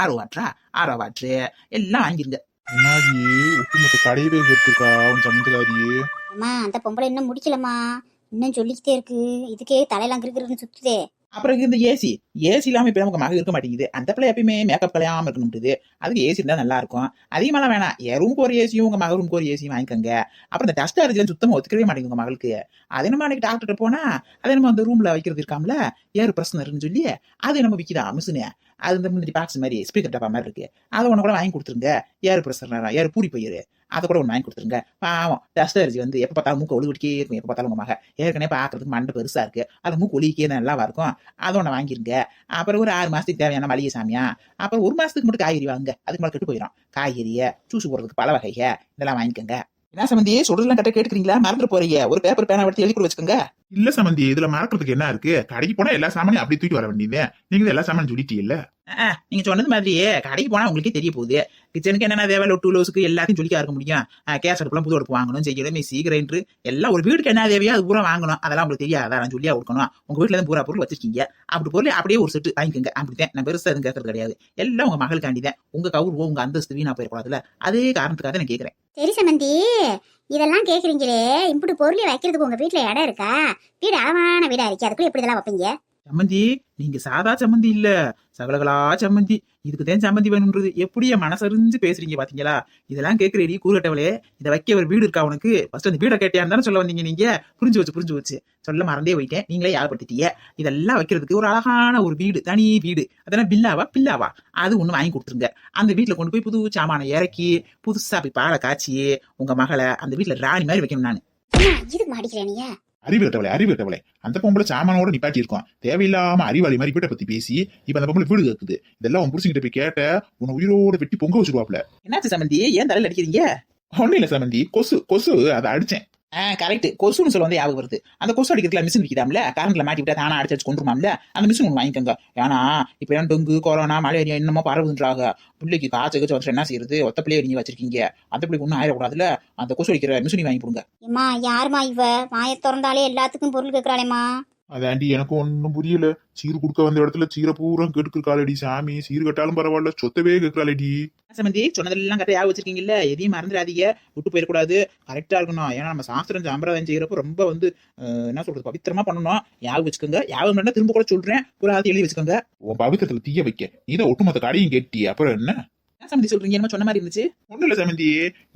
ஆரோ வாட்ரு எல்லாம் வாங்கிருங்க. என்னாடி ஒட்டுமொத்த கடையவே இருக்கா அவன் சம்மந்தக்காரி? அம்மா, அந்த பொம்பளை இன்னும் முடிக்கலம்மா, இன்னும் சொல்லிக்கிட்டே இருக்கு. இதுக்கே தலையெல்லாம் கிருக்குன்னு சுத்துதே. அப்புறம் இந்த ஏசி இல்லாம இப்ப நமக்கு மக இருக்க மாட்டேங்குது. அந்த பிள்ளை எப்பயுமே மேக்கப் கலையாம இருக்கணும்ன்றது. அதுக்கு ஏசி இருந்தா நல்லா இருக்கும். அதிகமாலாம் வேணாம், என் ரூமுக்கு ஒரு ஏசியும் உங்க மக ரூமுக்கு ஒரு ஏசியும் வாங்கிக்கோங்க. அப்புறம் இந்த டஸ்ட் அரிஜிலாம் சுத்தமா ஒத்துக்கவே மாட்டேங்குது உங்க மகளுக்கு. அது நம்ம அன்னைக்கு டாக்டர் போனா அதை நம்ம அந்த ரூம்ல வைக்கிறது இருக்காமல, ஏர் பிரச்சனைன்னு சொல்லி அது நம்ம விற்கிதா மிஷினு. அது இந்த முந்திரி பாக்ஸ் மாதிரி ஸ்பீக்கர் டப்பா மாதிரி இருக்கு. அதை ஒன்று கூட வாங்கி கொடுத்துருங்க. ஏர் பிரஷர் ஏர் பூரி போயிரு, அதை கூட ஒன்று வாங்கி கொடுத்துருங்க. பாவம் டஸ்ட் அரிசி வந்து எப்போ பார்த்தாலும் மூக்கு ஒழுகிட்டே இருக்கும். எப்போ பார்த்தாலும் உங்க மக ஏற்கனவே பார்க்கறதுக்கு மண்டை பெருசா இருக்கு, அது மூக்கு ஒலிக்கே நல்லாவா இருக்கும். அதை ஒன்று வாங்கிருங்க. அப்புறம் ஒரு 6 மாசத்துக்கு தேவையான மளிகை சாமியா, அப்புறம் 1 மாசத்துக்கு மட்டும் காய்கறி வாங்க. அதுக்கு மேலே கெட்டு போயிடும். காய்கறியை ஜூஸ் போடுறதுக்கு பல வகைக இதெல்லாம் வாங்கிக்கோங்க. என்ன சம்பந்தி சொல்றதுலாம் கரெக்டாக கேட்டுக்கிறீங்களா? மறந்துட்டு போறீங்க. ஒரு பேப்பர் பேனா எடுத்து எழுதி கூட வச்சுக்கோங்க. இல்ல சம்பந்தி, இதுல மறக்கிறதுக்கு என்ன இருக்கு? கடைக்கு போனா எல்லா சாமானையும் அப்படி தூக்கி வர வேண்டியது. நீங்க எல்லா சாமானும் சொல்லிட்டீங்கல்ல. நீங்க சொன்னது மாதிரியே கடைக்கு போனா உங்களுக்கே தெரிய போகுது. கிச்சனுக்கு என்னென்ன தேவை, லோஸுக்கு எல்லாத்தையும் சொல்லிக்கா இருக்க முடியும். கேஸ் அடுப்புலாம் புது அடுப்பு வாங்கணும், செய்யணும், மிக்ஸி கிரைண்டர் எல்லாம் ஒரு வீட்டுக்கு என்ன தேவையோ அது பூரா வாங்கணும். அதெல்லாம் உங்களுக்கு தெரியாதா? நான் சொல்லியா கொடுக்கணும். உங்க வீட்டுல இருந்து பூரா பொருள் வச்சிருக்கீங்க. அப்படி பொருள் அப்படியே ஒரு செட்டு வாங்கிக்கோங்க. அப்படித்தான், நான் பெருசா எதுவும் கேட்கறது கிடையாது. எல்லாம் உங்க மகளுக்காண்டிதான். உங்க கவுருவோ உங்க அந்தஸ்து வீணா போயிடக்கூடாதுல, அதே காரணத்துக்காக நான் கேட்கறேன். சரி சம்மந்தி, இதெல்லாம் கேக்குறீங்களே, இப்படி பொருளை வைக்கிறதுக்கு உங்க வீட்டுல இடம் இருக்கா? வீடு அளவான வீடா இருக்கு, அதுக்குள்ள எப்படி இதெல்லாம் வைப்பீங்க? சம்மந்தி நீங்க சாதா சம்மந்தி இல்ல, சகலகலா சம்மந்தி இதுக்கு தான் சம்மந்தி வேணும்ன்றது எப்படி என் மனசறிஞ்சு பேசுறீங்க பாத்தீங்களா? இதெல்லாம் கேட்கிறேடி கூறுகட்டவளே. இதை வைக்க ஒரு வீடு இருக்கா உனக்கு? ஃபர்ஸ்ட் அந்த வீடை கேட்டியான்னு தானே சொல்ல வந்தீங்க நீங்க. புரிஞ்சு வச்சு சொல்ல மறந்தே போயிட்டேன். நீங்களே யாகப்படுத்திட்டீங்க. இதெல்லாம் வைக்கிறதுக்கு ஒரு அழகான ஒரு வீடு, தனி வீடு, அதெல்லாம் பில்லாவா அது ஒண்ணு வாங்கி கொடுத்துருங்க. அந்த வீட்டுல கொண்டு போய் புது சாமான இறக்கி புதுசா போய் பாலை காய்ச்சி உங்க மகளை அந்த வீட்டுல ராணி மாதிரி வைக்கணும் நானு. இதுக்கு மாடிக்கிறேனியா? அறிவு கட்டவளே அந்த பொம்பளை சாமானோட நிப்பாட்டி இருக்கோம். தேவையில்லாம அறிவாளி மாதிரி வீட்டை பத்தி பேசி இப்ப அந்த பொம்பளை வீடு கேக்குது. இதெல்லாம் உன் புருஷன்கிட்ட போய் கேட்ட உன்னை உயிரோட வெட்டி பொங்க வச்சிருவாப்ல. என்னாச்சு சம்மந்தி, ஏன் தலையில அடிக்கிறீங்க? ஒன்னும் இல்ல சம்பந்தி, கொசு அதை அடிச்சேன். கரெக்ட், கொசுன்னு சொல்ல வந்து ஞாபகம் வருது. அந்த கொசு அடிக்கிறதுல மிஷின் விற்கிறாம்ல, கரண்ட்ல மாட்டி விட்டா தானா அடிச்சு கொண்டுருமாம்ல, அந்த மிஷின் ஒன்று வாங்கிக்கோங்க. ஏன்னா இப்ப ஏன் டெங்கு கொரோனா மலேரியா என்னமோ பரவுதுன்றாங்க. பிள்ளைக்கு காய்ச்சல் வந்து என்ன செய்யறது? ஒத்த பிள்ளைய நீங்க வச்சிருக்கீங்க, அந்த பிள்ளைக்கு ஒன்றும் ஆயிடக்கூடாதுல, அந்த கொசு அடிக்கிற மிஷினி வாங்கி கொடுங்க. ஏமா யாருமா இவ மாய திறந்தாலே எல்லாத்துக்கும் பொருள் கேட்கறாளேமா? அதாண்டி எனக்கு ஒன்னும் புரியல. சீர் கொடுக்க வந்த இடத்துல சீரை பூரா கெடுக்கிறாளடி சாமி. சீர் கட்டாலும் பரவாயில்ல, சொத்தவே கேட்கறாளடி. சம்பந்தி சொன்னதெல்லாம் கரெக்டா ஞாபகம் வச்சிருக்கீங்கல்ல, எதையும் மறந்துடாதீங்க, விட்டு போயிடக்கூடாது, கரெக்டா இருக்கணும். ஏன்னா நம்ம சாஸ்திரம் சம்பிரதாயம் செய்யறப்ப ரொம்ப வந்து என்ன சொல்றது, பவித்திரமா பண்ணணும். ஞாபகம் வச்சுக்கோங்க. ஞாபகம் பண்ணா திரும்ப கூட சொல்றேன், ஒரு ஆதி எழுதி வச்சுக்கோங்க. உன் பவித்திரத்துல தீய வைக்க நீதான் ஒட்டுமொத்த கடையும் கேட்டி அப்புறம் என்ன? என்ன சம்பந்தி சொல்றீங்க? என்ன சொன்ன மாதிரி இருந்துச்சு. ஒண்ணு இல்ல சம்பந்தி,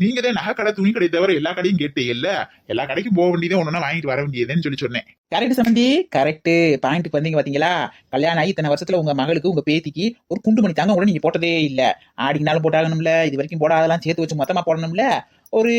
நீங்க தான் நகை கடை துணி கடை தவிர எல்லா கடையும் கேட்டே இல்ல. எல்லா கடைக்கும் போக வேண்டியதே ஒன்னொன்னா வாங்கிட்டு வர வேண்டியதுன்னு சொன்னேன். கரெக்ட் சம்பந்தி, கரெக்ட் பாயிண்ட்டுக்கு வந்தீங்க பாத்தீங்களா? கல்யாணம் ஆகி இத்தனை வருஷத்துல உங்க மகளுக்கு உங்க பேத்திக்கு ஒரு குண்டு மணி தாங்க கூட நீங்க போட்டதே இல்ல. ஆடினாலும் போட்டாகணும்ல, இது வரைக்கும் போடாதெல்லாம் சேர்த்து வச்சு மொத்தமா போடணும்ல. ஒரு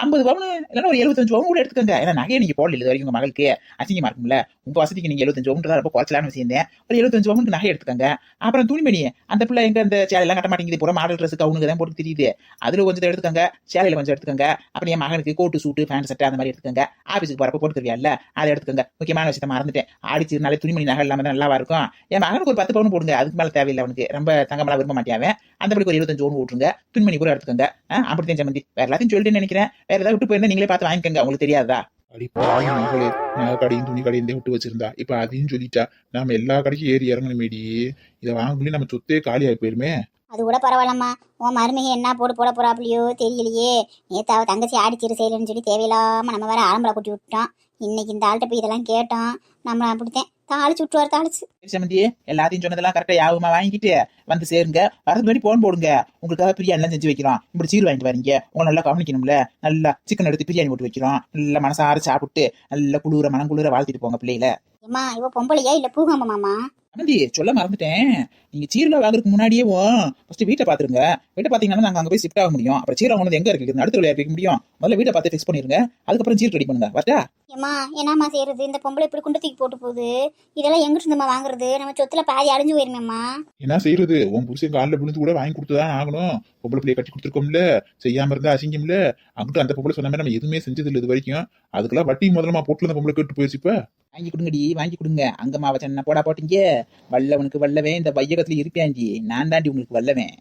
50 பவுன் இல்லைன்னா ஒரு 75 பவுன் கூட எடுத்துக்கோங்க. ஏன்னா நகையை நீங்க போடல இது வரைக்கும் உங்க மகளுக்கு, அசிங்கமா இருக்கும்ல. உங்க வசதிக்கு நீங்க 75 பவுன் ரொம்ப குறைச்சலான்னு வச்சிருந்தேன். ஒரு 75 பவுனுக்கு நகை எடுத்துக்கோங்க. அப்புறம் துணிமணி, அந்த பிள்ளை எங்க அந்த சேலையெல்லாம் கட்ட மாட்டேங்குது, பூரா மாடல் ட்ரெஸ் கவுனுக்கு தான் போட்டு தெரியுது, அதுல கொஞ்சம் எடுத்துக்கோங்க. சேலையில கொஞ்சம் எடுத்துக்கோங்க. அப்புறம் என் மகனுக்கு கோட்டு சூட்டு பேண்ட் சட்டை அந்த மாதிரி எடுத்துக்கோங்க. ஆபீஸுக்கு போறப்ப போட்டு தருவியா அதை எடுத்துக்கோங்க. முக்கியமான விஷயத்த மறந்துட்டேன், ஆடிச்சிருந்தாலே துணிமணி நகை இல்லாம தான் நல்லாவா இருக்கும். என் மகனுக்கு ஒரு 10 பவுன் போடுங்க, அதுக்கு மேல தேவையில்லை. அவனுக்கு ரொம்ப தங்கமெல்லாம் விரும்ப மாட்டாவே. அந்த பிள்ளைக்கு ஒரு 75 பவுன் போட்டுருங்க. துணிமணி கூட எடுத்துக்கோங்க. அப்படித்தான் சம்பந்தி, வேற எல்லாத்தையும் சொல்லிட்டு நினைக்கிறேன். வேற ஏதாவது விட்டு போயிருந்தா நீங்களே பார்த்து வாங்கிக்கோங்க, உங்களுக்கு தெரியாதா? அடி பாவி மகளே, நகை கடையும் துணி கடையும் விட்டு வச்சிருந்தா இப்ப அதையும் சொல்லிட்டா. நாம எல்லா கடைக்கும் ஏறி இறங்கணுமேடி. இதை வாங்கலயே நம்ம சொத்தே காலி ஆகி போயிருமே. அது கூட பரவாயில்லம்மா. உன் மருமகை என்ன போட போறாப்லையோ தெரியலையே. நேத்தாவ தங்கச்சி ஆடிச்சிரு செய்யலன்னு சொல்லி தேவையில்லாம நம்ம வேற ஆரம்பரை கூட்டி விட்டோம். இன்னைக்கு இந்த ஆள்கிட்ட போய் இதெல்லாம் கேட்டோம். நம்ம அப்படித்தான் தாளிச்சு விட்டுவார். தாளிச்சு சம்பந்தி எல்லாத்தையும் சொன்னதெல்லாம் கரெக்டா யாபமா வாங்கிட்டு வந்து சேருங்க. வரது முன்னாடி போன் போடுங்க, உங்களுக்காக பிரியாணி எல்லாம் செஞ்சு வைக்கிறோம். இப்படி சீர் வாங்கிட்டு வரீங்க, உங்களை நல்லா கவனிக்கணும்ல. நல்லா சிக்கன் எடுத்து பிரியாணி போட்டு வைக்கிறோம். நல்லா மனசார சாப்பிட்டு நல்ல குளிர மனம் குளிர வாழ்த்திட்டு போங்க பிள்ளையில. ஏமா இவ பொம்பளையா இல்ல பூகாம்பமாமா? சம்பந்தி சொல்ல மறந்துட்டேன், நீங்க சீரெல்லாம் வாங்குறதுக்கு முன்னாடியே ஃபர்ஸ்ட் வீட்டை பாத்துருங்க. வீட்டை பாத்தீங்கன்னா நாங்க அங்க போய் ஷிஃப்ட் ஆக முடியும். அப்புறம் சீரை வாங்கினது எங்க இருக்கு, அடுத்த வழியா வைக்க முடியும். முதல்ல வீட்டை பார்த்து ஃபிக்ஸ் பண்ணிருங்க, அதுக்கப்புறம் சீர் ரெடி பண்ணுங்க. வரட்டா? ஏமா என்னம்மா செய்யறது? இந்த பொம்பளை இப்படி குண்டு தூக்கி போட்டு போகுது. இதெல்லாம் எங்கிட்டு இருந்தம்மா வாங்குறது? நம்ம சொத்துல பாதி அடைஞ்சு போயிருமேம்மா. என்ன செய்யறது? உன் புருஷன் காலில் விழுந்து கூட வாங்கி கொடுத்துதான் ஆகணும். பொம்பளை பிள்ளைய கட்டி கொடுத்துருக்கோம்ல, செய்யாம இருந்தா அசிங்கம்ல. அங்கிட்டு அந்த பொம்பளை சொன்ன மாதிரி நம்ம எதுவுமே செஞ்சது இல்லை இது வரைக்கும். அதுக்கெல்லாம் வட்டி முதலமா போட்டுல அந்த பொம்பளை கேட்டு போயிடுச்சு. இப்ப வாங்கி கொடுங்கடி, வாங்கி கொடுங்க. அங்கம்மா வச்ச என்ன போடா போட்டீங்க? வல்லவனுக்கு வல்லவே இந்த வையகத்துல இருப்பேன்டி, நான் தாண்டி உங்களுக்கு வல்லவேன்.